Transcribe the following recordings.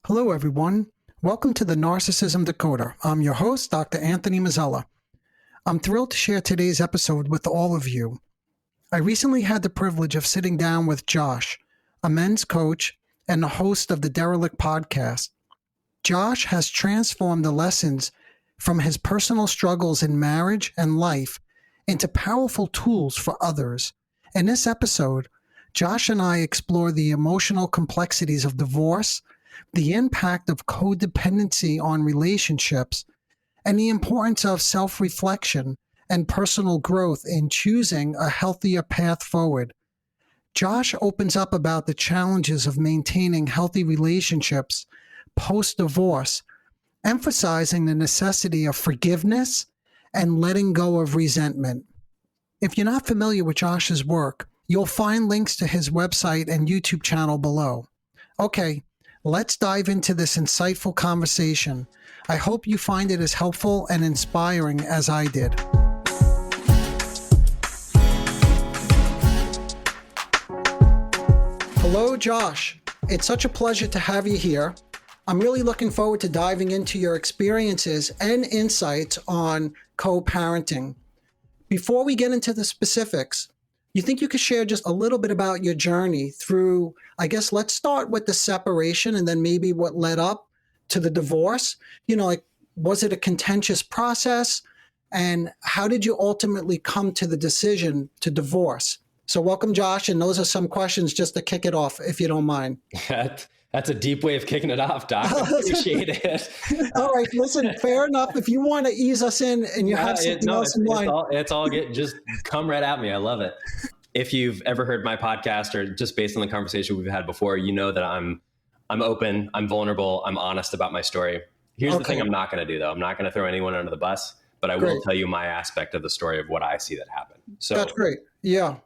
Hello, everyone. Welcome to the Narcissism Decoder. I'm your host, Dr. Anthony Mazzella. I'm thrilled to share today's episode with all of you. I recently had the privilege of sitting down with Josh, a men's coach and the host of the Derelict podcast. Josh has transformed the lessons from his personal struggles in marriage and life into powerful tools for others. In this episode, Josh and I explore the emotional complexities of divorce, the impact of codependency on relationships, and the importance of self-reflection and personal growth in choosing a healthier path forward. Josh opens up about the challenges of maintaining healthy relationships post-divorce, emphasizing the necessity of forgiveness and letting go of resentment. If you're not familiar with Josh's work, you'll find links to his website and YouTube channel below. Okay, let's dive into this insightful conversation. I hope you find it as helpful and inspiring as I did. Hello, Josh. It's such a pleasure to have you here. I'm really looking forward to diving into your experiences and insights on co-parenting. Before we get into the specifics, you think you could share just a little bit about your journey through, I guess, let's start with the separation and then maybe what led up to the divorce. Was it a contentious process? And how did you ultimately come to the decision to divorce? So welcome, Josh. And those are some questions just to kick it off, if you don't mind. That's a deep way of kicking it off, Doc. I appreciate it. All right, listen, fair enough. If you want to ease us in and you have something else in mind. It's all good. Just come right at me. I love it. If you've ever heard my podcast or just based on the conversation we've had before, you know that I'm open, I'm vulnerable, I'm honest about my story. Here's the thing I'm not going to do, though. I'm not going to throw anyone under the bus, but I will tell you my aspect of the story of what I see that happened. So that's great. Yeah.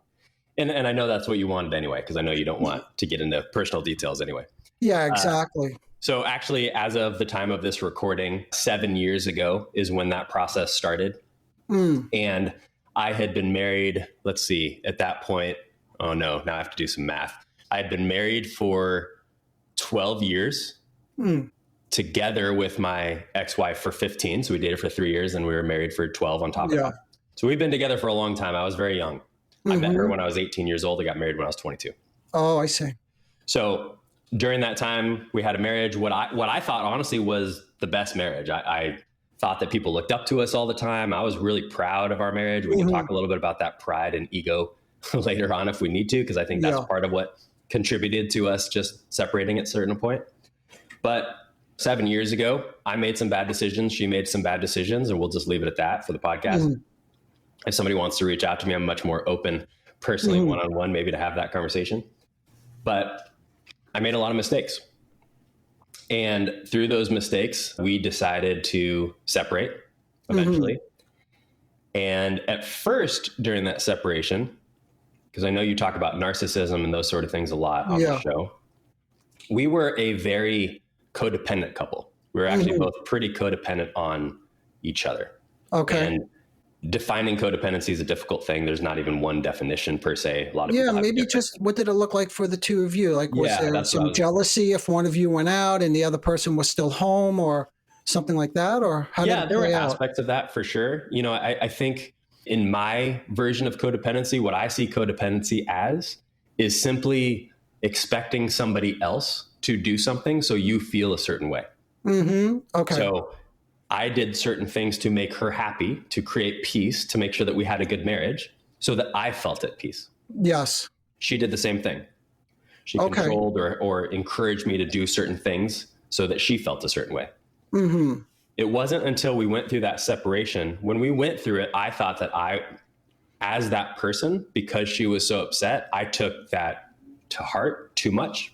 And I know that's what you wanted anyway, because I know you don't want to get into personal details anyway. Yeah, exactly. So actually, as of the time of this recording, 7 years ago is when that process started. And I had been married, let's see, at that point, oh no, now I have to do some math. I had been married for 12 years together with my ex-wife for 15. So we dated for 3 years and we were married for 12 on top of that. So we've been together for a long time. I was very young. I met her when I was 18 years old. I got married when I was 22. Oh, I see. So during that time, we had a marriage. What I thought, honestly, was the best marriage. I thought that people looked up to us all the time. I was really proud of our marriage. We can talk a little bit about that pride and ego later on if we need to, because I think that's part of what contributed to us just separating at a certain point. But 7 years ago, I made some bad decisions. She made some bad decisions, and we'll just leave it at that for the podcast. If somebody wants to reach out to me, I'm much more open personally, one-on-one, maybe to have that conversation. But I made a lot of mistakes. And through those mistakes, we decided to separate eventually. And at first, during that separation, because I know you talk about narcissism and those sort of things a lot on the show, we were a very codependent couple. We were actually both pretty codependent on each other. Okay. And defining codependency is a difficult thing. There's not even one definition per se. A lot of people have maybe just what did it look like for the two of you? Like, was there some jealousy if one of you went out and the other person was still home or something like that? Or how did it there were play out? aspects of that for sure. I think in my version of codependency, what I see codependency as is simply expecting somebody else to do something so you feel a certain way. Okay. So I did certain things to make her happy, to create peace, to make sure that we had a good marriage so that I felt at peace. Yes. She did the same thing. She controlled or encouraged me to do certain things so that she felt a certain way. It wasn't until we went through that separation. When we went through it, I thought that as that person, because she was so upset, I took that to heart too much.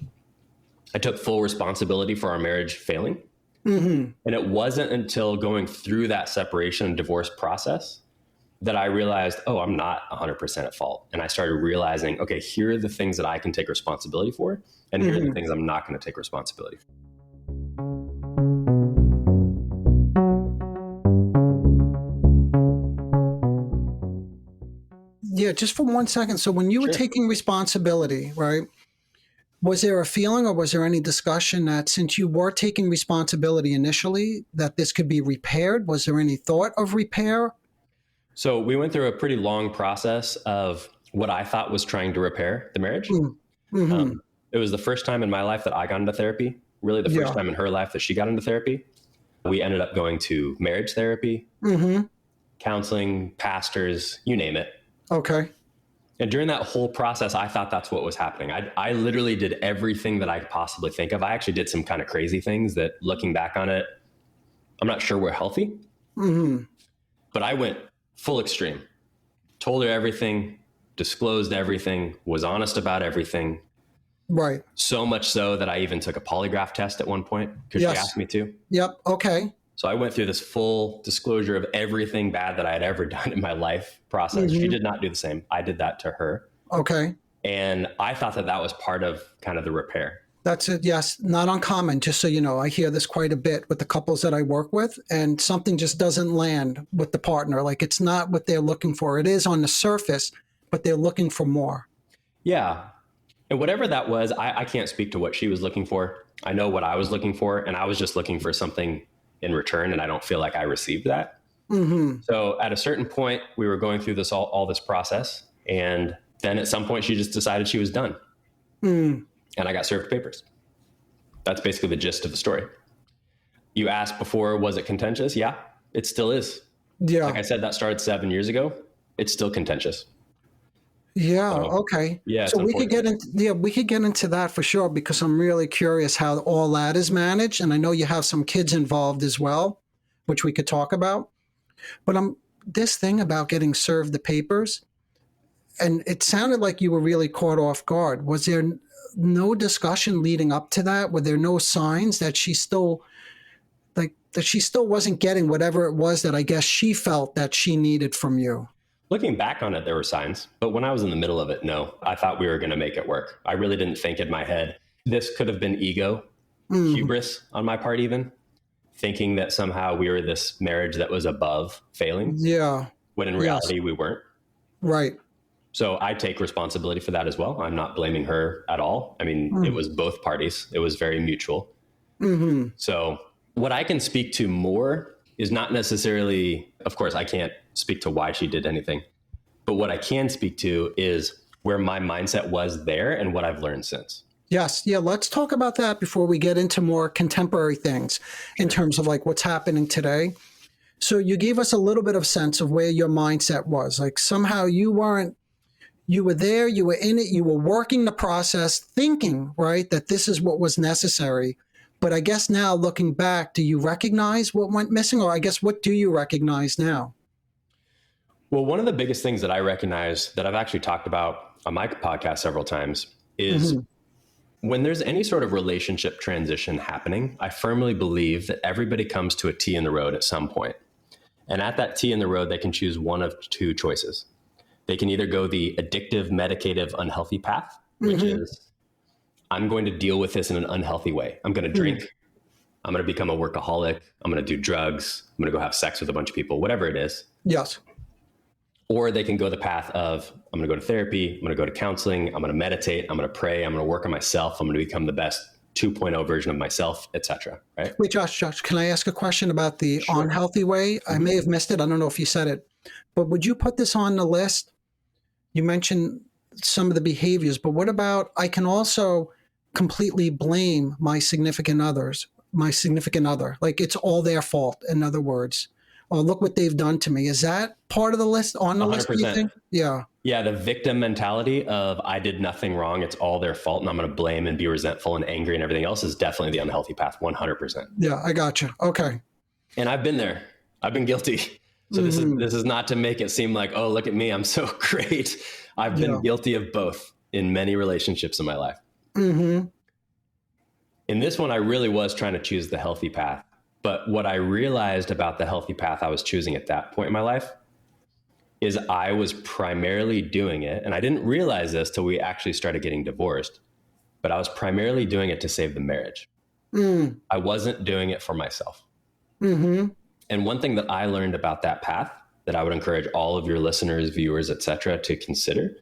I took full responsibility for our marriage failing. And it wasn't until going through that separation and divorce process that I realized, I'm not 100% at fault. And I started realizing, okay, here are the things that I can take responsibility for. And here are the things I'm not going to take responsibility for. Yeah, just for 1 second. So when you were taking responsibility, right? Was there a feeling or was there any discussion that since you were taking responsibility initially, that this could be repaired? Was there any thought of repair? So we went through a pretty long process of what I thought was trying to repair the marriage. Mm-hmm. It was the first time in my life that I got into therapy, really the first time in her life that she got into therapy. We ended up going to marriage therapy, counseling, pastors, you name it. Okay. And during that whole process, I thought that's what was happening. I literally did everything that I could possibly think of. I actually did some kind of crazy things that, looking back on it, I'm not sure were healthy. But I went full extreme, told her everything, disclosed everything, was honest about everything. Right. So much so that I even took a polygraph test at one point because she asked me to. Yep. Okay. So I went through this full disclosure of everything bad that I had ever done in my life process. She did not do the same. I did that to her. Okay. And I thought that that was part of kind of the repair. That's it. Yes. Not uncommon. Just so you know, I hear this quite a bit with the couples that I work with, and something just doesn't land with the partner. Like it's not what they're looking for. It is on the surface, but they're looking for more. Yeah. And whatever that was, I can't speak to what she was looking for. I know what I was looking for, and I was just looking for something in return, and I don't feel like I received that. So at a certain point, we were going through this all this process, and then at some point, she just decided she was done, and I got served papers. That's basically the gist of the story. You asked before, was it contentious? Yeah, it still is. Yeah. Like I said, that started 7 years ago. It's still contentious. Yeah. Okay. Yeah. So we could get into that for sure, because I'm really curious how all that is managed. And I know you have some kids involved as well, which we could talk about. But this thing about getting served the papers, and it sounded like you were really caught off guard. Was there no discussion leading up to that? Were there no signs that she still wasn't getting whatever it was that I guess she felt that she needed from you? Looking back on it, there were signs, but when I was in the middle of it, no, I thought we were going to make it work. I really didn't think in my head. This could have been ego, hubris on my part, even thinking that somehow we were this marriage that was above failing. Yeah. When in reality, we weren't. Right. So I take responsibility for that as well. I'm not blaming her at all. I mean, it was both parties. It was very mutual. So what I can speak to more is not necessarily, of course, I can't speak to why she did anything, but what I can speak to is where my mindset was there and what I've learned since. Yes. Yeah. Let's talk about that before we get into more contemporary things in terms of like what's happening today. So you gave us a little bit of sense of where your mindset was. Like somehow you were there, you were in it, you were working the process, thinking, right, that this is what was necessary. But I guess now looking back, do you recognize what went missing? Or I guess, what do you recognize now? Well, one of the biggest things that I recognize that I've actually talked about on my podcast several times is when there's any sort of relationship transition happening, I firmly believe that everybody comes to a T in the road at some point. And at that T in the road, they can choose one of two choices. They can either go the addictive, medicative, unhealthy path, which is, I'm going to deal with this in an unhealthy way. I'm going to drink. I'm going to become a workaholic. I'm going to do drugs. I'm going to go have sex with a bunch of people, whatever it is. Yes. Or they can go the path of, I'm going to go to therapy. I'm going to go to counseling. I'm going to meditate. I'm going to pray. I'm going to work on myself. I'm going to become the best 2.0 version of myself, etc. Right? Wait, Josh, can I ask a question about the unhealthy way? I may have missed it. I don't know if you said it, but would you put this on the list? You mentioned some of the behaviors, but what about, I can also completely blame my significant other. Like it's all their fault, in other words. Oh, look what they've done to me. Is that part of the list, on the 100%. List, do you think? Yeah. Yeah, the victim mentality of I did nothing wrong, it's all their fault, and I'm going to blame and be resentful and angry and everything else is definitely the unhealthy path, 100%. Yeah, I got you. Okay. And I've been there. I've been guilty. So this is not to make it seem like, oh, look at me, I'm so great. I've been guilty of both in many relationships in my life. In this one, I really was trying to choose the healthy path. But what I realized about the healthy path I was choosing at that point in my life is I was primarily doing it. And I didn't realize this till we actually started getting divorced, but I was primarily doing it to save the marriage. I wasn't doing it for myself. And one thing that I learned about that path that I would encourage all of your listeners, viewers, etc., to consider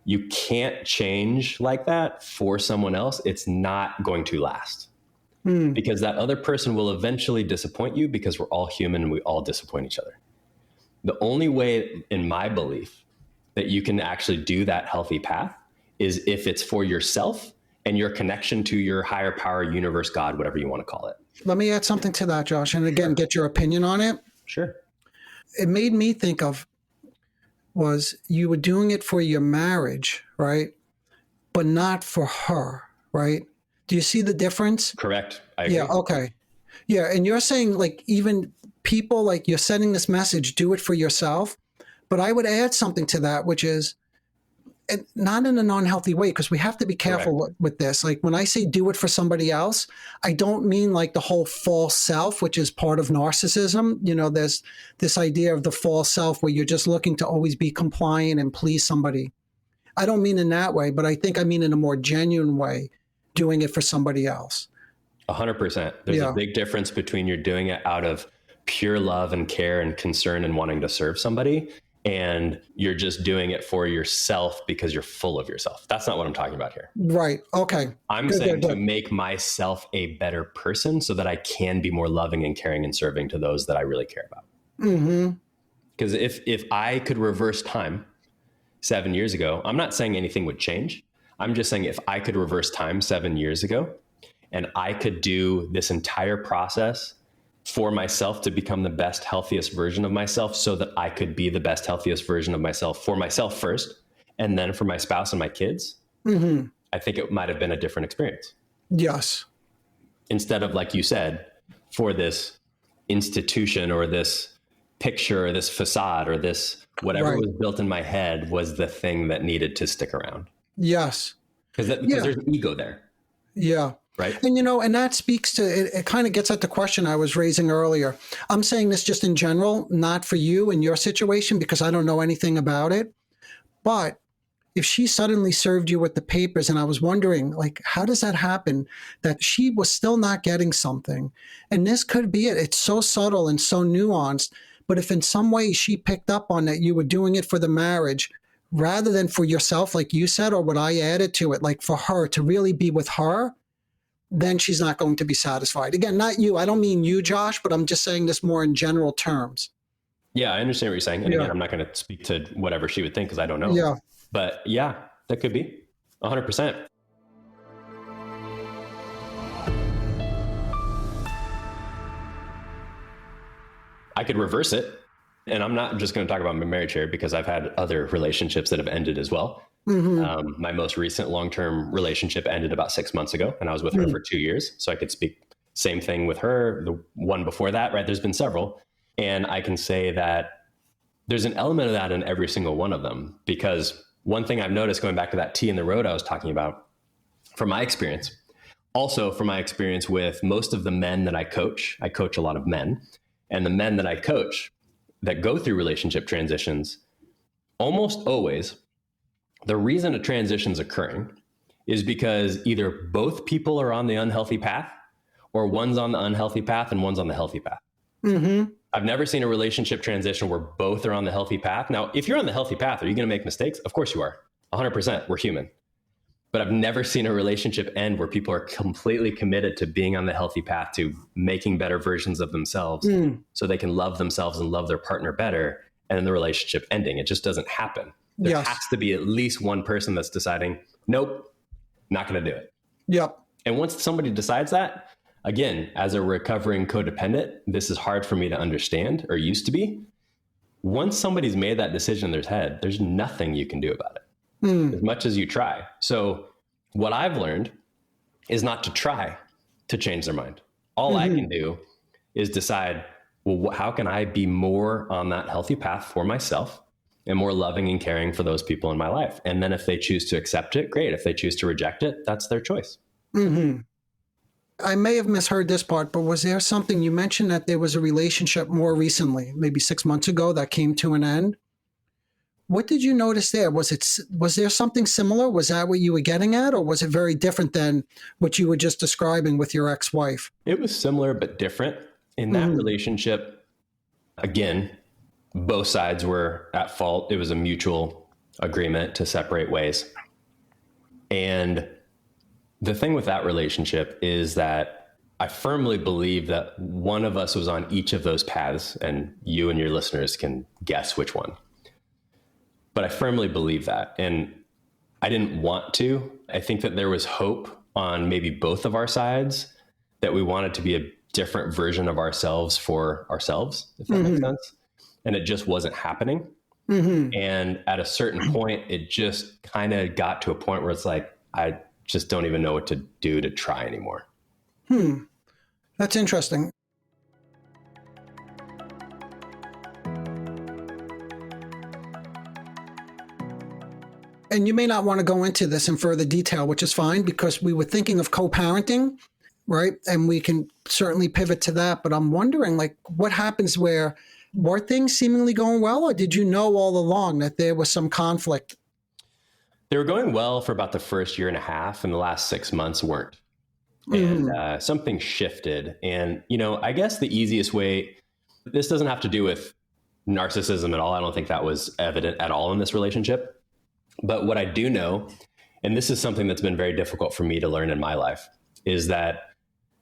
you can't change like that for someone else, it's not going to last. Because that other person will eventually disappoint you, because we're all human and we all disappoint each other. The only way, in my belief, that you can actually do that healthy path is if it's for yourself and your connection to your higher power, universe, God, whatever you want to call it. Let me add something to that, Josh, and again, get your opinion on it. Sure. It made me think of was you were doing it for your marriage, right? But not for her, right? Do you see the difference? Correct. I agree. Yeah. Okay. Yeah. And you're saying like even people, like you're sending this message, do it for yourself. But I would add something to that, which is not in a non-healthy way, because we have to be careful with this. Like when I say do it for somebody else, I don't mean like the whole false self, which is part of narcissism. You know, there's this idea of the false self where you're just looking to always be compliant and please somebody. I don't mean in that way, but I think I mean in a more genuine way, doing it for somebody else. 100%. There's a big difference between you're doing it out of pure love and care and concern and wanting to serve somebody, and you're just doing it for yourself because you're full of yourself. That's not what I'm talking about here. Right. Okay. I'm saying to make myself a better person so that I can be more loving and caring and serving to those that I really care about. Because if I could reverse time 7 years ago, I'm not saying anything would change. I'm just saying if I could reverse time 7 years ago and I could do this entire process for myself to become the best, healthiest version of myself so that I could be the best, healthiest version of myself for myself first, and then for my spouse and my kids, I think it might have been a different experience. Yes. Instead of, like you said, for this institution or this picture or this facade or this whatever was built in my head was the thing that needed to stick around. Yes. Because there's ego there. Yeah. Right. And, and that speaks to, it kind of gets at the question I was raising earlier. I'm saying this just in general, not for you and your situation, because I don't know anything about it. But if she suddenly served you with the papers, and I was wondering, like, how does that happen that she was still not getting something? And this could be it. It's so subtle and so nuanced. But if in some way she picked up on that you were doing it for the marriage rather than for yourself, like you said, or what I added to it, like for her to really be with her, then she's not going to be satisfied. Again, not you. I don't mean you, Josh, but I'm just saying this more in general terms. Yeah, I understand what you're saying. And again, I'm not going to speak to whatever she would think because I don't know. Yeah. But yeah, that could be 100%. I could reverse it. And I'm not just going to talk about my marriage here because I've had other relationships that have ended as well. My most recent long-term relationship ended about 6 months ago, and I was with her for 2 years. So I could speak same thing with her. The one before that, right? There's been several. And I can say that there's an element of that in every single one of them, because one thing I've noticed going back to that T in the road I was talking about, from my experience, also from my experience with most of the men that I coach a lot of men, and the men that I coach that go through relationship transitions, almost always, the reason a transition's occurring is because either both people are on the unhealthy path, or one's on the unhealthy path and one's on the healthy path. I've never seen a relationship transition where both are on the healthy path. Now, if you're on the healthy path, are you going to make mistakes? Of course you are. 100%. We're human. But I've never seen a relationship end where people are completely committed to being on the healthy path, to making better versions of themselves so they can love themselves and love their partner better, and then the relationship ending. It just doesn't happen. There has to be at least one person that's deciding, nope, not going to do it. Yep. And once somebody decides that, again, as a recovering codependent, this is hard for me to understand, or used to be. Once somebody's made that decision in their head, there's nothing you can do about it, as much as you try. So what I've learned is not to try to change their mind. All I can do is decide, well, how can I be more on that healthy path for myself and more loving and caring for those people in my life? And then if they choose to accept it, great. If they choose to reject it, that's their choice. I may have misheard this part, but was there something, you mentioned that there was a relationship more recently, maybe 6 months ago, that came to an end. What did you notice there? Was there something similar? Was that what you were getting at? Or was it very different than what you were just describing with your ex-wife? It was similar, but different. In that relationship, again, both sides were at fault. It was a mutual agreement to separate ways. And the thing with that relationship is that I firmly believe that one of us was on each of those paths, and you and your listeners can guess which one. But I firmly believe that. And I didn't want to. I think that there was hope on maybe both of our sides, that we wanted to be a different version of ourselves for ourselves, if that makes sense. And it just wasn't happening. And at a certain point, it just kind of got to a point where it's like, I just don't even know what to do to try anymore. That's interesting. And you may not want to go into this in further detail, which is fine, because we were thinking of co-parenting, right? And we can certainly pivot to that. But I'm wondering, like, what happens were things seemingly going well, or did you know all along that there was some conflict? They were going well for about the first year and a half, and the last 6 months weren't. And something shifted. And, I guess the easiest way, this doesn't have to do with narcissism at all. I don't think that was evident at all in this relationship. But what I do know, and this is something that's been very difficult for me to learn in my life, is that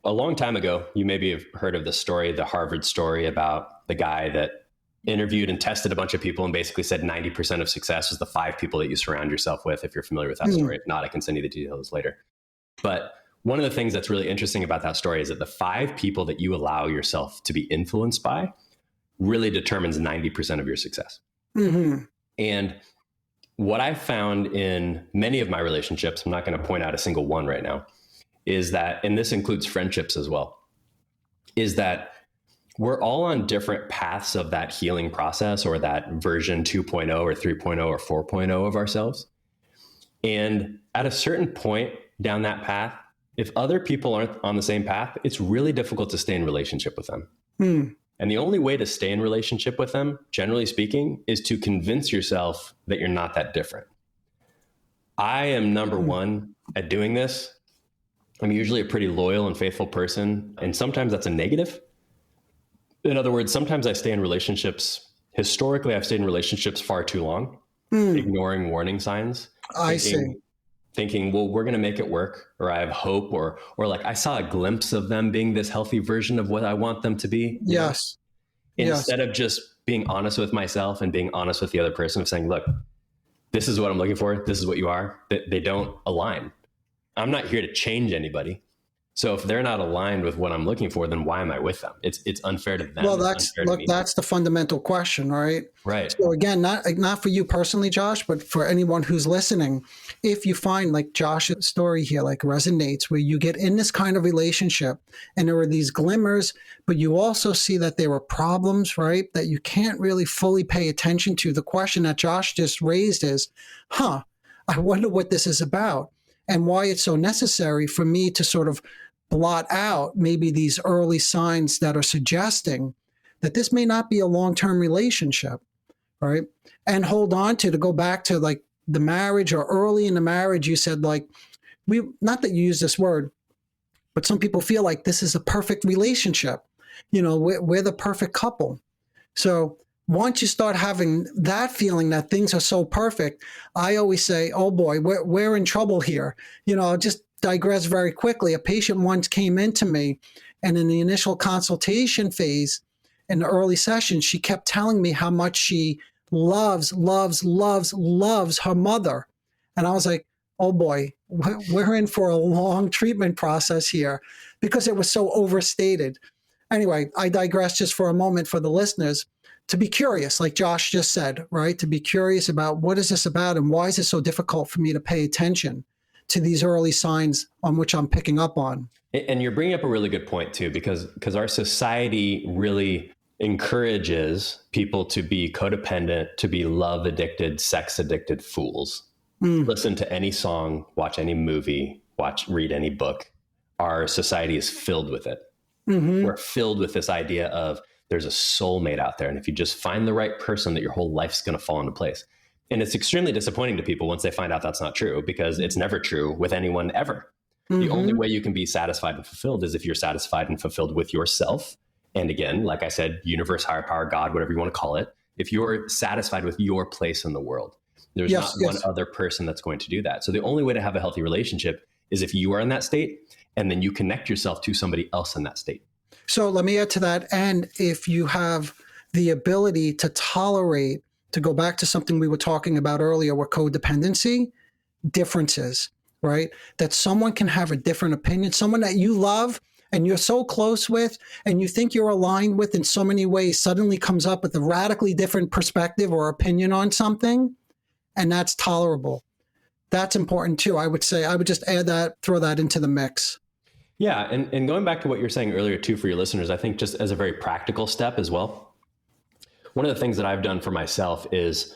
a long time ago, you maybe have heard of the story, the Harvard story about the guy that interviewed and tested a bunch of people and basically said 90% of success is the 5 people that you surround yourself with, if you're familiar with that story. If not, I can send you the details later. But one of the things that's really interesting about that story is that the 5 people that you allow yourself to be influenced by really determines 90% of your success. And what I've found in many of my relationships, I'm not going to point out a single one right now, is that, and this includes friendships as well, is that we're all on different paths of that healing process, or that version 2.0 or 3.0 or 4.0 of ourselves. And at a certain point down that path, if other people aren't on the same path, it's really difficult to stay in relationship with them. And the only way to stay in relationship with them, generally speaking, is to convince yourself that you're not that different. I am number one at doing this. I'm usually a pretty loyal and faithful person. And sometimes that's a negative. In other words, sometimes I stay in relationships. Historically, I've stayed in relationships far too long, ignoring warning signs. Thinking, well, we're going to make it work, or I have hope, or like I saw a glimpse of them being this healthy version of what I want them to be. Yes. Instead of just being honest with myself and being honest with the other person, of saying, look, this is what I'm looking for. This is what you are. They don't align. I'm not here to change anybody. So if they're not aligned with what I'm looking for, then why am I with them? It's unfair to them. Well, that's the fundamental question, right? Right. So again, not for you personally, Josh, but for anyone who's listening, if you find like Josh's story here, like resonates, where you get in this kind of relationship and there are these glimmers, but you also see that there are problems, right? That you can't really fully pay attention to. The question that Josh just raised is, I wonder what this is about, and why it's so necessary for me to sort of blot out maybe these early signs that are suggesting that this may not be a long-term relationship, right? And hold on to go back to like the marriage, or early in the marriage, you said like, not that you use this word, but some people feel like this is a perfect relationship. We're the perfect couple. So once you start having that feeling that things are so perfect, I always say, oh boy, we're in trouble here. I'll just digress very quickly. A patient once came into me, and in the initial consultation phase, in the early session, she kept telling me how much she loves her mother. And I was like, oh boy, we're in for a long treatment process here, because it was so overstated. Anyway, I digress just for a moment for the listeners. To be curious, like Josh just said, right? To be curious about what is this about, and why is it so difficult for me to pay attention to these early signs on which I'm picking up on. And you're bringing up a really good point too, because our society really encourages people to be codependent, to be love addicted, sex addicted fools. Listen to any song, watch any movie, read any book. Our society is filled with it. We're filled with this idea of there's a soulmate out there, and if you just find the right person, that your whole life's going to fall into place. And it's extremely disappointing to people once they find out that's not true, because it's never true with anyone ever. The only way you can be satisfied and fulfilled is if you're satisfied and fulfilled with yourself. And again, like I said, universe, higher power, God, whatever you want to call it, if you're satisfied with your place in the world. There's not Yes, one yes. other person that's going to do that. So the only way to have a healthy relationship is if you are in that state and then you connect yourself to somebody else in that state. So let me add to that. And if you have the ability to tolerate, to go back to something we were talking about earlier with codependency, differences, right? That someone can have a different opinion, someone that you love and you're so close with and you think you're aligned with in so many ways suddenly comes up with a radically different perspective or opinion on something, and that's tolerable. That's important too. I would say I would just add that, throw that into the mix. Yeah. And going back to what you were saying earlier too, for your listeners, I think just as a very practical step as well, one of the things that I've done for myself is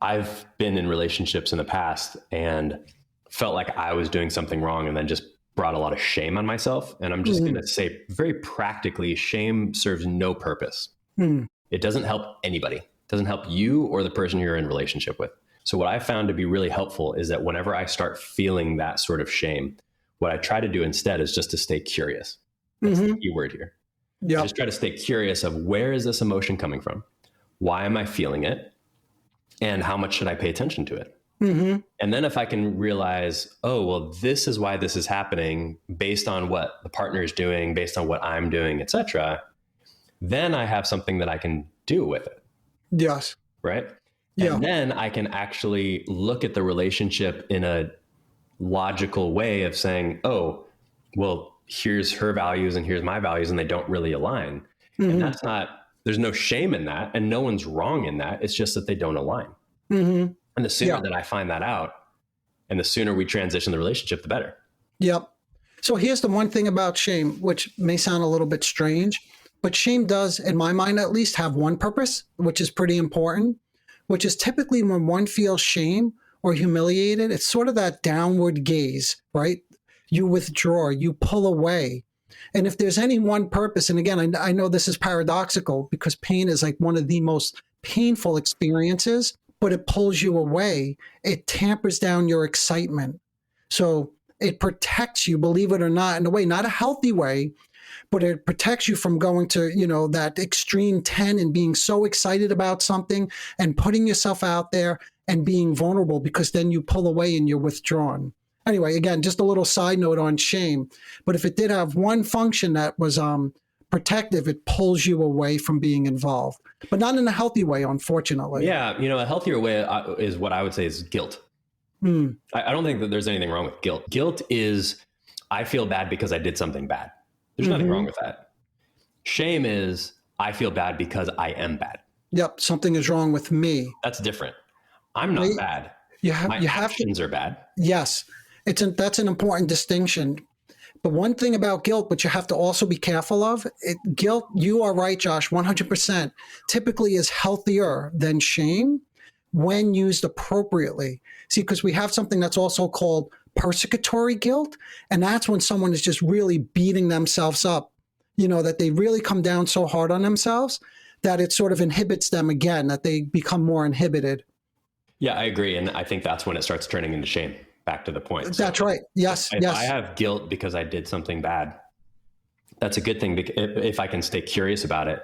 I've been in relationships in the past and felt like I was doing something wrong and then just brought a lot of shame on myself. And I'm just going to say very practically, shame serves no purpose. It doesn't help anybody. It doesn't help you or the person you're in relationship with. So what I found to be really helpful is that whenever I start feeling that sort of shame, what I try to do instead is just to stay curious. That's the key word here. Yeah. Just try to stay curious of where is this emotion coming from? Why am I feeling it? And how much should I pay attention to it? And then if I can realize, oh, well, this is why this is happening based on what the partner is doing, based on what I'm doing, etc., then I have something that I can do with it. Yes. Right. Yeah. And then I can actually look at the relationship in a logical way of saying, oh, well, here's her values and here's my values, and they don't really align. And that's not, there's no shame in that, and no one's wrong in that. It's just that they don't align. And the sooner that I find that out, and the sooner we transition the relationship, the better. Yep. So here's the one thing about shame, which may sound a little bit strange, but shame does, in my mind at least, have one purpose, which is pretty important, which is typically when one feels shame or humiliated, it's sort of that downward gaze, right? You withdraw, you pull away. And if there's any one purpose, and again, I know this is paradoxical because pain is like one of the most painful experiences, but it pulls you away. It tampers down your excitement. So it protects you, believe it or not, in a way, not a healthy way, but it protects you from going to, that extreme 10 and being so excited about something and putting yourself out there and being vulnerable, because then you pull away and you're withdrawn. Anyway, again, just a little side note on shame. But if it did have one function that was protective, it pulls you away from being involved, but not in a healthy way, unfortunately. Yeah. A healthier way is what I would say is guilt. I don't think that there's anything wrong with guilt. Guilt is, I feel bad because I did something bad. There's nothing wrong with that. Shame is, I feel bad because I am bad. Yep. Something is wrong with me. That's different. I'm not bad. My actions are bad. Yes. That's an important distinction. But one thing about guilt, which you have to also be careful of, guilt, you are right, Josh, 100%, typically is healthier than shame when used appropriately. See, because we have something that's also called persecutory guilt, and that's when someone is just really beating themselves up, that they really come down so hard on themselves that it sort of inhibits them again, that they become more inhibited. Yeah, I agree. And I think that's when it starts turning into shame. Back to the point. That's right. Yes. If yes. I have guilt because I did something bad, that's a good thing if I can stay curious about it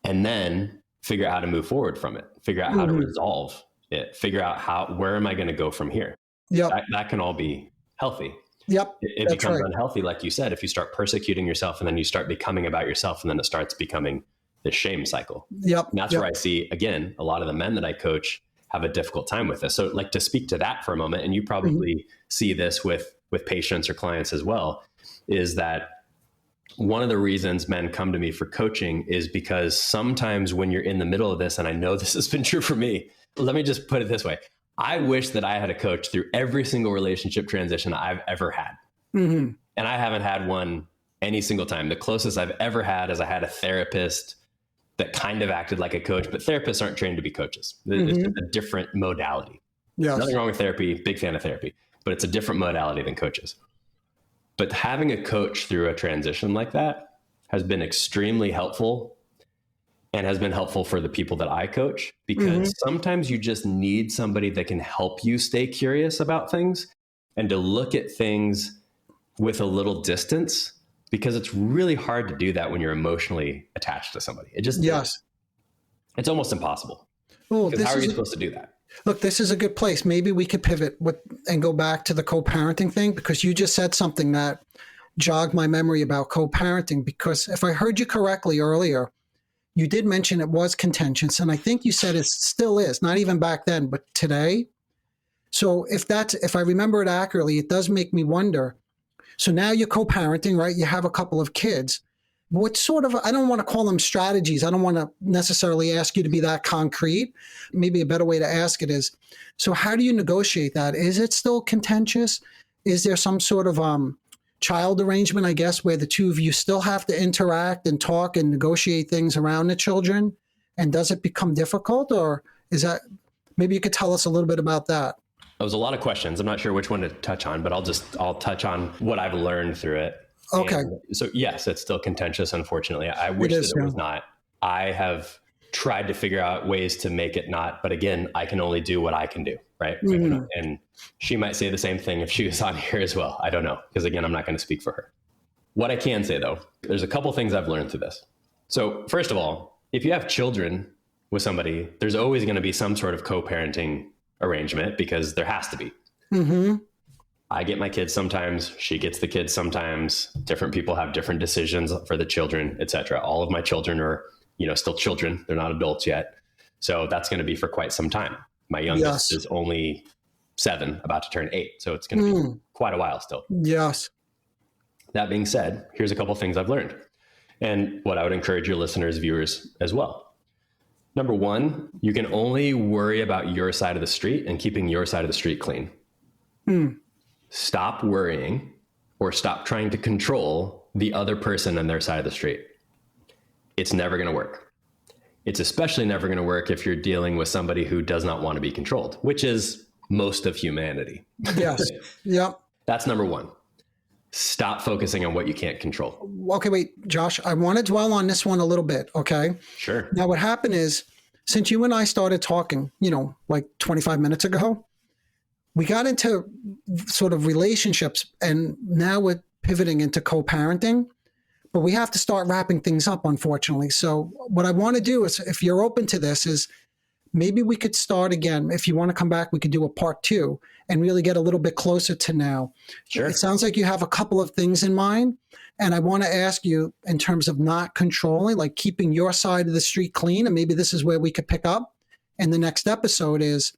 and then figure out how to move forward from it, figure out how to resolve it, figure out where am I going to go from here? Yep. That can all be healthy. Yep. It becomes unhealthy, like you said, if you start persecuting yourself and then you start becoming about yourself, and then it starts becoming the shame cycle. Yep. And that's where I see, again, a lot of the men that I coach have a difficult time with this. So like, to speak to that for a moment, and you probably see this with patients or clients as well, is that one of the reasons men come to me for coaching is because sometimes when you're in the middle of this, and I know this has been true for me, let me just put it this way. I wish that I had a coach through every single relationship transition I've ever had. And I haven't had one any single time. The closest I've ever had is I had a therapist that kind of acted like a coach, but therapists aren't trained to be coaches. It's just a different modality. Yes. Nothing wrong with therapy, big fan of therapy, but it's a different modality than coaches. But having a coach through a transition like that has been extremely helpful, and has been helpful for the people that I coach, because sometimes you just need somebody that can help you stay curious about things and to look at things with a little distance, because it's really hard to do that when you're emotionally attached to somebody. It just is. It's almost impossible. Because how are you supposed to do that? Look, this is a good place. Maybe we could pivot and go back to the co-parenting thing, because you just said something that jogged my memory about co-parenting. Because if I heard you correctly earlier, you did mention it was contentious, and I think you said it still is, not even back then, but today. So if I remember it accurately, it does make me wonder. So now you're co-parenting, right? You have a couple of kids. What sort of, I don't want to call them strategies. I don't want to necessarily ask you to be that concrete. Maybe a better way to ask it is, so how do you negotiate that? Is it still contentious? Is there some sort of child arrangement, I guess, where the two of you still have to interact and talk and negotiate things around the children? And does it become difficult, or is that, maybe you could tell us a little bit about that? That was a lot of questions. I'm not sure which one to touch on, but I'll touch on what I've learned through it. Okay. And so yes, it's still contentious, unfortunately. I wish that it was not. I have tried to figure out ways to make it not, but again, I can only do what I can do, right? Mm-hmm. And she might say the same thing if she was on here as well. I don't know, because again, I'm not going to speak for her. What I can say though, there's a couple things I've learned through this. So first of all, if you have children with somebody, there's always going to be some sort of co-parenting arrangement, because there has to be. Mm-hmm. I get my kids sometimes, she gets the kids sometimes. Different people have different decisions for the children, etc. All of my children are, still children. They're not adults yet. So that's going to be for quite some time. My youngest is only 7, about to turn 8. So it's going to be quite a while still. Yes. That being said, here's a couple things I've learned, and what I would encourage your listeners, viewers as well. Number one, you can only worry about your side of the street and keeping your side of the street clean. Stop worrying, or stop trying to control the other person and their side of the street. It's never going to work. It's especially never going to work if you're dealing with somebody who does not want to be controlled, which is most of humanity. Yes. Yep. That's number one. Stop focusing on what you can't control. Okay, wait, Josh, I want to dwell on this one a little bit, okay? Sure. Now, what happened is, since you and I started talking, like 25 minutes ago, we got into sort of relationships, and now we're pivoting into co-parenting, but we have to start wrapping things up, unfortunately. So what I want to do is, if you're open to this, is maybe we could start again. If you want to come back, we could do a part 2 and really get a little bit closer to now. Sure. It sounds like you have a couple of things in mind. And I want to ask you, in terms of not controlling, like keeping your side of the street clean, and maybe this is where we could pick up in the next episode, is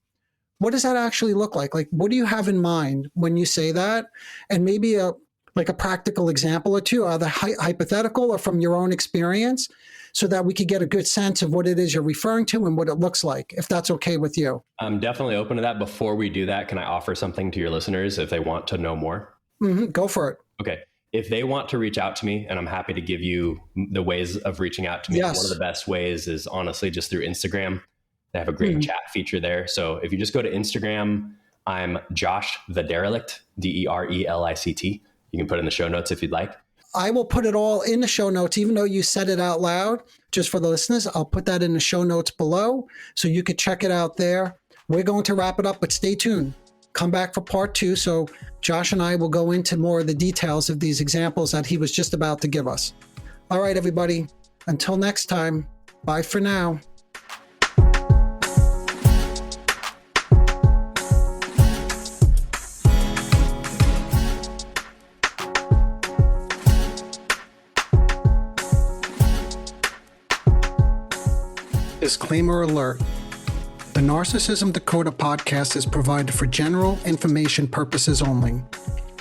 what does that actually look like? Like, what do you have in mind when you say that? And maybe a practical example or two, either hypothetical or from your own experience, so that we could get a good sense of what it is you're referring to and what it looks like, if that's okay with you. I'm definitely open to that. Before we do that, can I offer something to your listeners if they want to know more? Mm-hmm. Go for it. Okay. If they want to reach out to me, and I'm happy to give you the ways of reaching out to me. Yes. One of the best ways is honestly just through Instagram. They have a great chat feature there. So if you just go to Instagram, I'm Josh the Derelict, Derelict. You can put it in the show notes if you'd like. I will put it all in the show notes, even though you said it out loud. Just for the listeners, I'll put that in the show notes below, so you could check it out there. We're going to wrap it up, but stay tuned. Come back for part 2. So Josh and I will go into more of the details of these examples that he was just about to give us. All right, everybody. Until next time, bye for now. Disclaimer alert. The Narcissism Decoder podcast is provided for general information purposes only.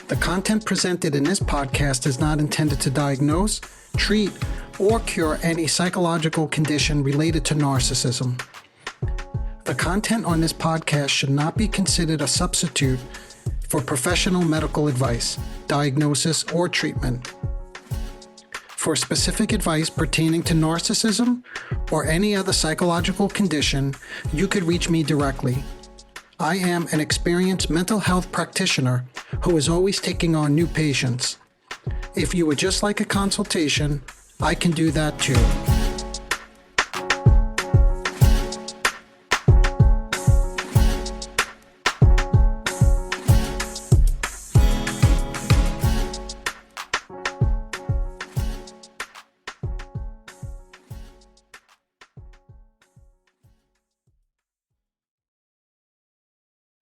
The content presented in this podcast is not intended to diagnose, treat, or cure any psychological condition related to narcissism. The content on this podcast should not be considered a substitute for professional medical advice, diagnosis, or treatment. For specific advice pertaining to narcissism or any other psychological condition, you could reach me directly. I am an experienced mental health practitioner who is always taking on new patients. If you would just like a consultation, I can do that too.